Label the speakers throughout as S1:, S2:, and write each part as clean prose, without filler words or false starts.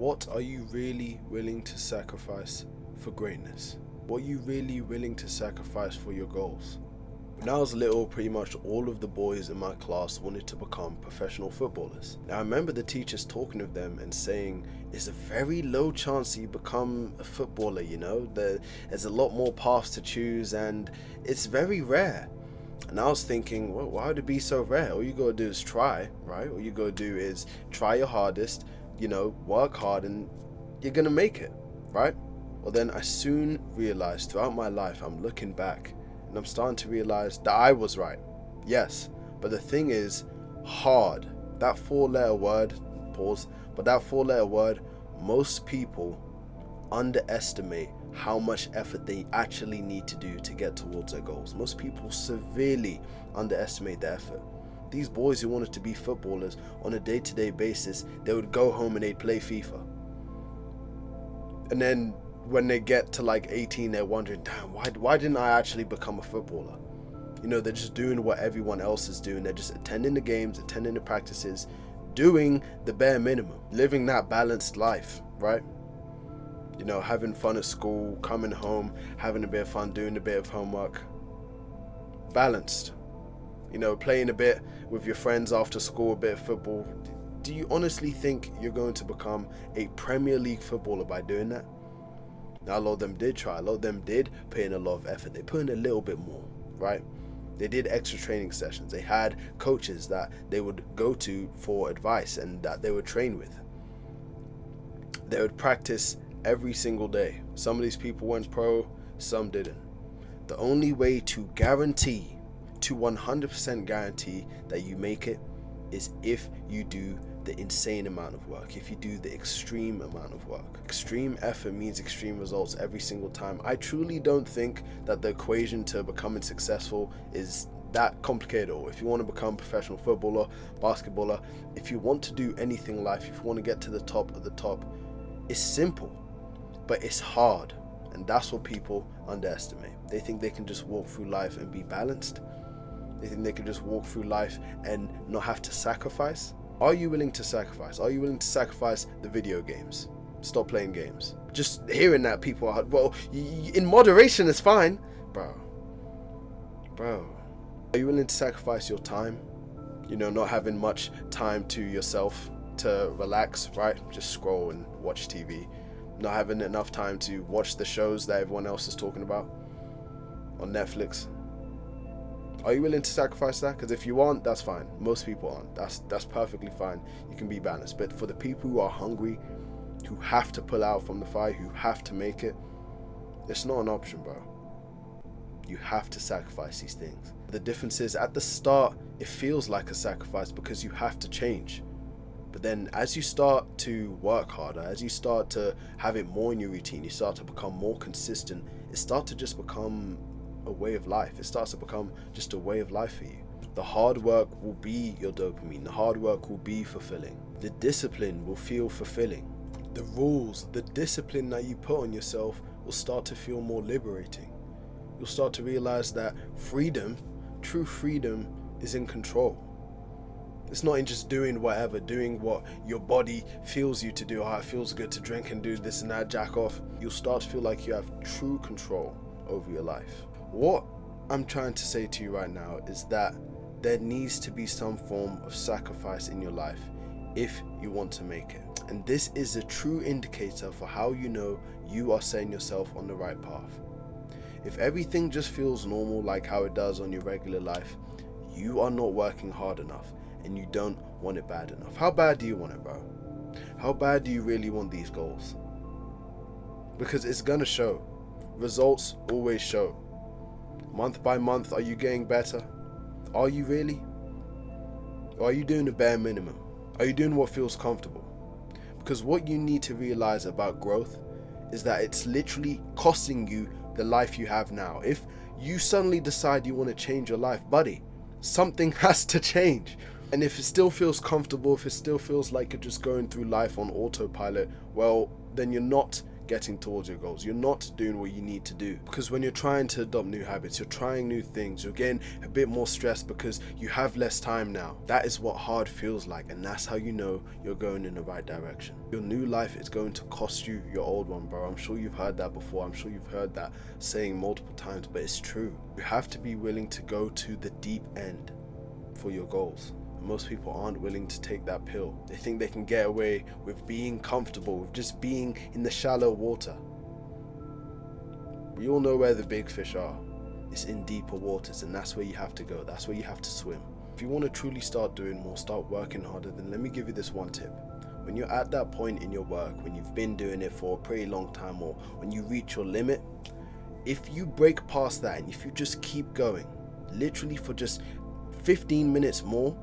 S1: What are you really willing to sacrifice for greatness? What are you really willing to sacrifice for your goals? When I was little, pretty much all of the boys in my class wanted to become professional footballers. Now I remember the teachers talking of them and saying, there's a very low chance you become a footballer, you know, there's a lot more paths to choose and it's very rare. And I was thinking, well, why would it be so rare? All you gotta do is try, right? All you gotta do is try your hardest, you know, work hard and you're gonna make it, right? Well, then I soon realized throughout my life, I'm looking back and I'm starting to realize that I was right. Yes, but the thing is, hard, that 4-letter word, pause, but that 4-letter word, most people underestimate how much effort they actually need to do to get towards their goals. Most people severely underestimate the effort. These boys who wanted to be footballers on a day-to-day basis, they would go home and they'd play FIFA. And then when they get to like 18, they're wondering, damn, why didn't I actually become a footballer? You know, they're just doing what everyone else is doing. They're just attending the games, attending the practices, doing the bare minimum, living that balanced life, right? You know, having fun at school, coming home, having a bit of fun, doing a bit of homework. Balanced. You know, playing a bit with your friends after school, a bit of football. Do you honestly think you're going to become a Premier League footballer by doing that? Now, a lot of them did try. A lot of them did put in a lot of effort. They put in a little bit more, right? They did extra training sessions. They had coaches that they would go to for advice and that they would train with. They would practice every single day. Some of these people went pro, some didn't. The only way to guarantee, to 100% guarantee that you make it is if you do the insane amount of work, if you do the extreme amount of work. Extreme effort means extreme results every single time. I truly don't think that the equation to becoming successful is that complicated. Or if you want to become a professional footballer, basketballer, if you want to do anything in life, if you want to get to the top of the top, it's simple, but it's hard. And that's what people underestimate. They think they can just walk through life and be balanced. They think they can just walk through life and not have to sacrifice. Are you willing to sacrifice? Are you willing to sacrifice the video games? Stop playing games. Just hearing that people are, well, in moderation is fine. Bro. Are you willing to sacrifice your time? You know, not having much time to yourself to relax, right? Just scroll and watch TV. Not having enough time to watch the shows that everyone else is talking about on Netflix. Are you willing to sacrifice that? Because if you aren't, that's fine. Most people aren't. That's perfectly fine. You can be balanced. But for the people who are hungry, who have to pull out from the fire, who have to make it, it's not an option, bro. You have to sacrifice these things. The difference is, at the start, it feels like a sacrifice because you have to change. But then as you start to work harder, as you start to have it more in your routine, you start to become more consistent, it starts to just become a way of life. It starts to become just a way of life for you. The hard work will be your dopamine. The hard work will be fulfilling. The discipline will feel fulfilling. The rules, the discipline that you put on yourself will start to feel more liberating. You'll start to realize that freedom, true freedom, is in control. It's not in just doing whatever, doing what your body feels you to do. Oh, it feels good to drink and do this and that, jack off. You'll start to feel like you have true control over your life. What I'm trying to say to you right now is that there needs to be some form of sacrifice in your life if you want to make it. And this is a true indicator for how you know you are setting yourself on the right path. If everything just feels normal like how it does on your regular life, you are not working hard enough and you don't want it bad enough. How bad do you want it, bro? How bad do you really want these goals? Because it's gonna show. Results always show. Month by month, are you getting better? Are you really? Or are you doing the bare minimum? Are you doing what feels comfortable? Because what you need to realize about growth is that it's literally costing you the life you have now. If you suddenly decide you want to change your life, buddy, something has to change. And if it still feels comfortable, if it still feels like you're just going through life on autopilot, well, then you're not getting towards your goals. You're not doing what you need to do, because when you're trying to adopt new habits, you're trying new things, you're getting a bit more stressed because you have less time now. That is what hard feels like, and that's how you know you're going in the right direction. Your new life is going to cost you your old one, bro. I'm sure you've heard that before. I'm sure you've heard that saying multiple times, but it's true. You have to be willing to go to the deep end for your goals. Most people aren't willing to take that pill. They think they can get away with being comfortable, with just being in the shallow water. We all know where the big fish are. It's in deeper waters, and that's where you have to go. That's where you have to swim. If you want to truly start doing more, start working harder, then let me give you this one tip. When you're at that point in your work, when you've been doing it for a pretty long time, or when you reach your limit, if you break past that and if you just keep going, literally for just 15 minutes more,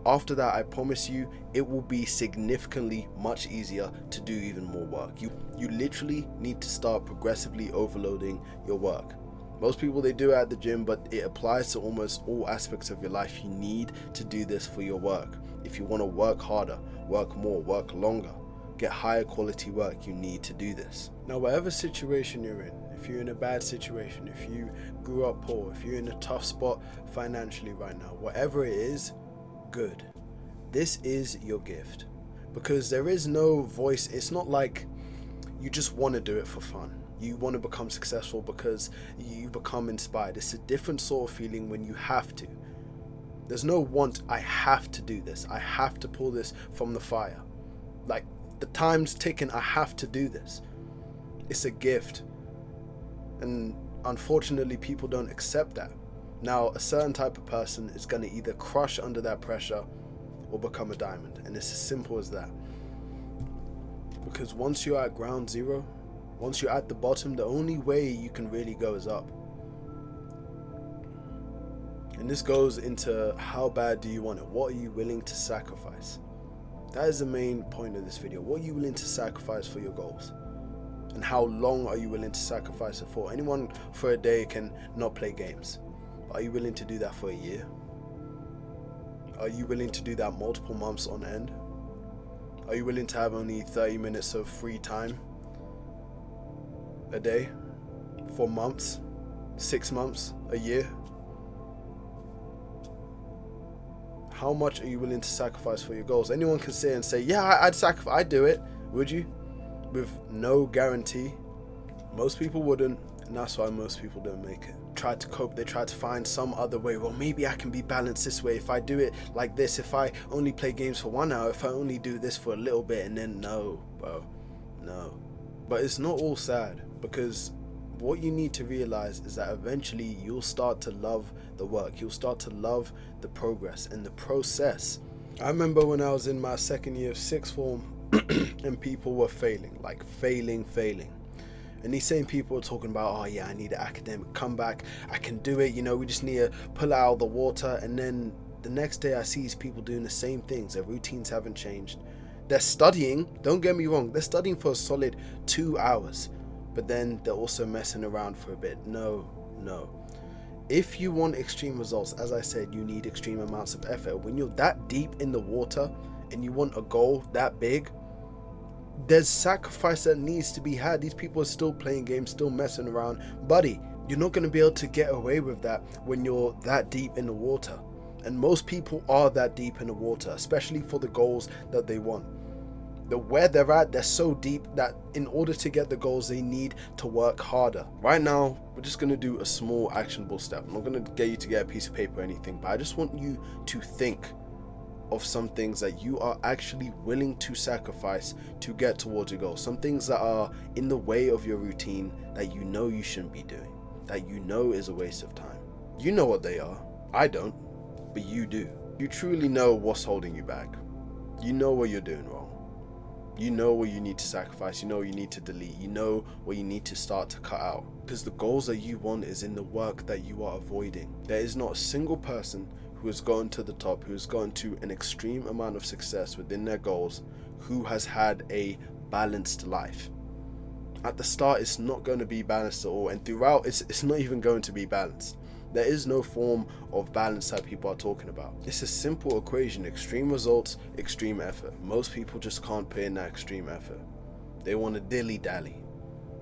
S1: after that, I promise you, it will be significantly much easier to do even more work. You literally need to start progressively overloading your work. Most people, they do it at the gym, but it applies to almost all aspects of your life. You need to do this for your work. If you want to work harder, work more, work longer, get higher quality work, you need to do this. Now, whatever situation you're in, if you're in a bad situation, if you grew up poor, if you're in a tough spot financially right now, whatever it is, good. This is your gift, because there is no voice. It's not like you just want to do it for fun. You want to become successful because you become inspired. It's a different sort of feeling when you have to. There's no want, I have to do this. I have to pull this from the fire. Like, the time's ticking, I have to do this. It's a gift. And unfortunately, people don't accept that. Now, a certain type of person is going to either crush under that pressure or become a diamond. And it's as simple as that. Because once you're at ground zero, once you're at the bottom, the only way you can really go is up. And this goes into how bad do you want it? What are you willing to sacrifice? That is the main point of this video. What are you willing to sacrifice for your goals? And how long are you willing to sacrifice it for? Anyone for a day can not play games. Are you willing to do that for a year? Are you willing to do that multiple months on end? Are you willing to have only 30 minutes of free time a day for months, 6 months, a year? How much are you willing to sacrifice for your goals? Anyone can sit and say, yeah, I'd do it. Would you? With no guarantee. Most people wouldn't, and that's why most people don't make it. Try to cope, they try to find some other way. Well, maybe I can be balanced this way if I do it like this, if I only play games for 1 hour, if I only do this for a little bit. And then no, bro, no. But it's not all sad, because what you need to realize is that eventually you'll start to love the work. You'll start to love the progress and the process. I remember when I was in my second year of sixth form and people were failing, like failing. And these same people are talking about, oh yeah, I need an academic comeback. I can do it. You know, we just need to pull out of the water. And then the next day I see these people doing the same things. Their routines haven't changed. They're studying. Don't get me wrong. They're studying for a solid 2 hours. But then they're also messing around for a bit. No. If you want extreme results, as I said, you need extreme amounts of effort. When you're that deep in the water and you want a goal that big, there's sacrifice that needs to be had. These people are still playing games, still messing around. Buddy, you're not going to be able to get away with that when you're that deep in the water. And most people are that deep in the water, especially for the goals that they want. Where they're at, they're so deep that in order to get the goals, they need to work harder. Right now, we're just going to do a small actionable step. I'm not going to get you to get a piece of paper or anything, but I just want you to think of some things that you are actually willing to sacrifice to get towards your goal. Some things that are in the way of your routine that you know you shouldn't be doing, that you know is a waste of time. You know what they are. I don't, but you do. You truly know what's holding you back. You know what you're doing wrong. You know what you need to sacrifice. You know what you need to delete. You know what you need to start to cut out. Because the goals that you want is in the work that you are avoiding. There is not a single person who has gone to the top, who has gone to an extreme amount of success within their goals, who has had a balanced life. At the start, it's not going to be balanced at all. And throughout, it's not even going to be balanced. There is no form of balance that people are talking about. It's a simple equation: extreme results, extreme effort. Most people just can't put in that extreme effort. They want to dilly-dally.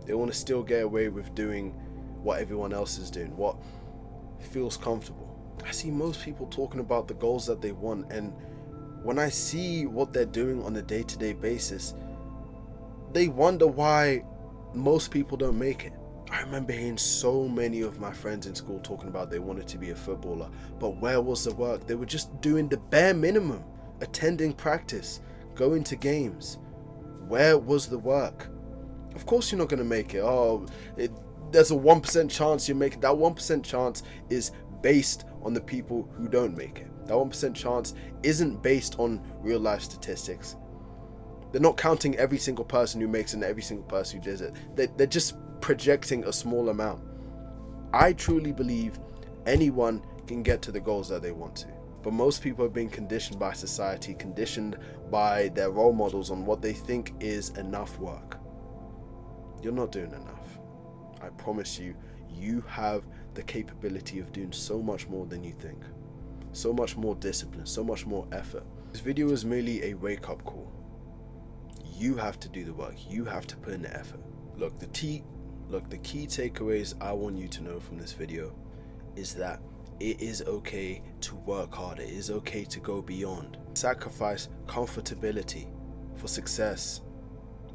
S1: They want to still get away with doing what everyone else is doing, what feels comfortable. I see most people talking about the goals that they want, and when I see what they're doing on a day-to-day basis, they wonder why most people don't make it. I remember hearing so many of my friends in school talking about they wanted to be a footballer, but where was the work? They were just doing the bare minimum, attending practice, going to games. Where was the work? Of course you're not going to make it. There's a 1% chance you make it. That 1% chance is based on the people who don't make it. That 1% chance isn't based on real life statistics. They're not counting every single person who makes it and every single person who does it. They're just projecting a small amount. I truly believe anyone can get to the goals that they want to. But most people have been conditioned by society, conditioned by their role models on what they think is enough work. You're not doing enough. I promise you, you have the capability of doing so much more than you think. So much more discipline, so much more effort. This video is merely a wake-up call. You have to do the work. You have to put in the effort. Look, the key takeaways I want you to know from this video is that it is okay to work hard. It is okay to go beyond. Sacrifice comfortability for success.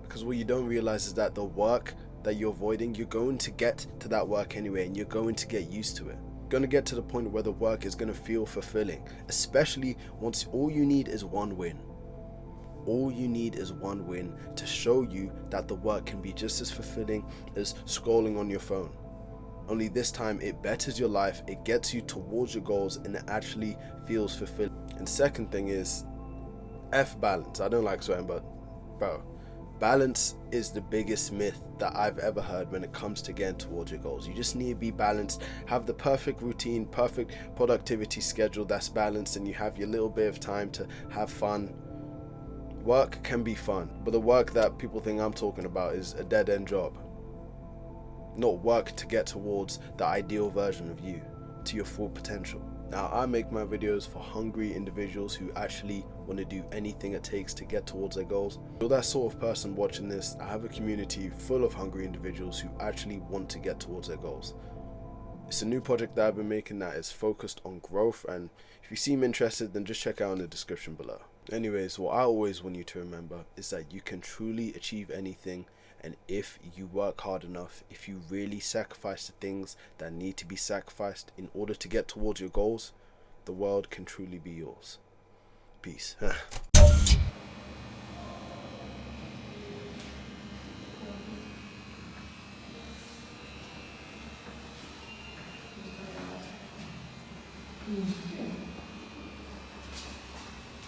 S1: Because what you don't realize is that the work that you're avoiding, you're going to get to that work anyway, and you're going to get used to it. You're going to get to the point where the work is going to feel fulfilling, especially once all you need is one win. All you need is one win to show you that the work can be just as fulfilling as scrolling on your phone. Only this time it betters your life, it gets you towards your goals, and it actually feels fulfilling. And second thing is F balance. I don't like swearing, but bro, balance is the biggest myth that I've ever heard when it comes to getting towards your goals. You just need to be balanced, have the perfect routine, perfect productivity schedule that's balanced, and you have your little bit of time to have fun. Work can be fun, but the work that people think I'm talking about is a dead-end job. Not work to get towards the ideal version of you, to your full potential. Now, I make my videos for hungry individuals who actually want to do anything it takes to get towards their goals. If you're that sort of person watching this, I have a community full of hungry individuals who actually want to get towards their goals. It's a new project that I've been making that is focused on growth, and if you seem interested, then just check out in the description below. Anyways, what I always want you to remember is that you can truly achieve anything, and if you work hard enough, if you really sacrifice the things that need to be sacrificed in order to get towards your goals, the world can truly be yours. Peace.